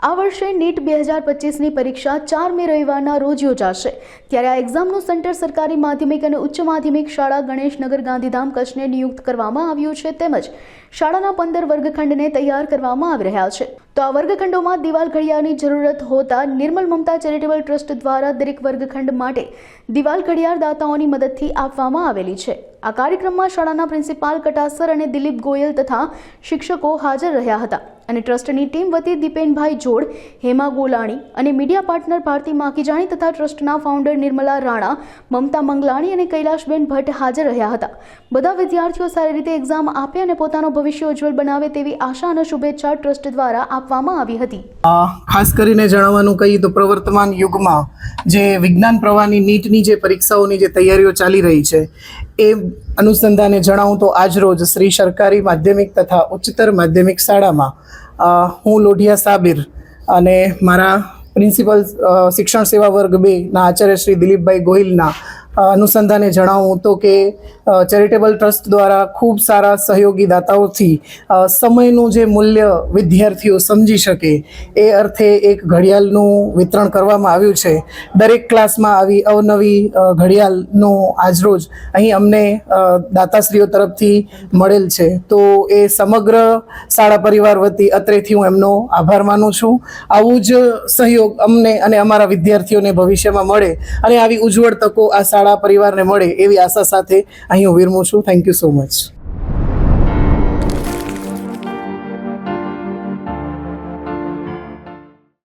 આ વર્ષે નીટ 2025ની પરીક્ષા 4 મે રવિવારના રોજ યોજાશે। ત્યારે આ એક્ઝામનું સેન્ટર સરકારી માધ્યમિક અને ઉચ્ચ માધ્યમિક શાળા ગણેશનગર ગાંધીધામ કચ્છને નિયુક્ત કરવામાં આવ્યું છે, તેમજ શાળાના 15 વર્ગખંડને તૈયાર કરવામાં આવી રહ્યા છે। તો આ વર્ગખંડોમાં દિવાલ ઘડિયાળની જરૂરત હોતા નિર્મલ મમતા ચેરિટેબલ ટ્રસ્ટ દ્વારા દરેક વર્ગખંડ માટે દિવાલ ઘડિયાળ દાતાઓની મદદથી આપવામાં આવેલી છે। આ કાર્યક્રમમાં શાળાના પ્રિન્સિપાલ કટાસર અને દિલીપ ગોયલ તથા શિક્ષકો હાજર રહ્યા હતા અને ટ્રસ્ટની ટીમ વતી દીપેનભાઈ જોડ, હેમા ગોલાણી અને મીડિયા પાર્ટનર ભારતી માખીજાણી તથા ટ્રસ્ટના ફાઉન્ડર નિર્મલા રાણા, મમતા મંગલાણી અને કૈલાશબેન ભટ્ટ હાજર રહ્યા હતા। બધા વિદ્યાર્થીઓ સારી રીતે એક્ઝામ આપે અને પોતાનું ભવિષ્ય ઉજ્જવળ બનાવે તેવી આશા અને શુભેચ્છા ટ્રસ્ટ દ્વારા આપવામાં આવી હતી। ખાસ કરીને જણાવવાનું કહીએ તો પ્રવર્તમાન યુગમાં જે વિજ્ઞાન પ્રવાહની નીટની જે પરીક્ષાઓની જે તૈયારીઓ ચાલી રહી છે એ અનુસંધાને જણાવું તો આજરોજ શ્રી સરકારી માધ્યમિક તથા ઉચ્ચતર માધ્યમિક શાળામાં હું લોઢિયા સાબિર અને મારા પ્રિન્સિપલ શિક્ષણ સેવા વર્ગ 2ના આચાર્ય શ્રી દિલીપભાઈ ગોહિલના અનુસંધાને જણાવું તો કે ચેરિટેબલ ટ્રસ્ટ દ્વારા ખૂબ સારા સહયોગી દાતાઓથી સમયનું જે મૂલ્ય વિદ્યાર્થીઓ સમજી શકે એ અર્થે એક ઘડિયાળનું વિતરણ કરવામાં આવ્યું છે। દરેક ક્લાસમાં આવી અવનવી ઘડિયાળનું આજરોજ અહીં અમને દાતાશ્રીઓ તરફથી મળેલ છે, તો એ સમગ્ર શાળા પરિવાર વતી અત્રેથી હું એમનો આભાર માનું છું। આવું જ સહયોગ અમને અને અમારા વિદ્યાર્થીઓને ભવિષ્યમાં મળે અને આવી ઉજ્જવળ તકો આ શાળા પરિવારને મળે એવી આશા સાથે અહીં હું વિરમું છું। Thank you so much.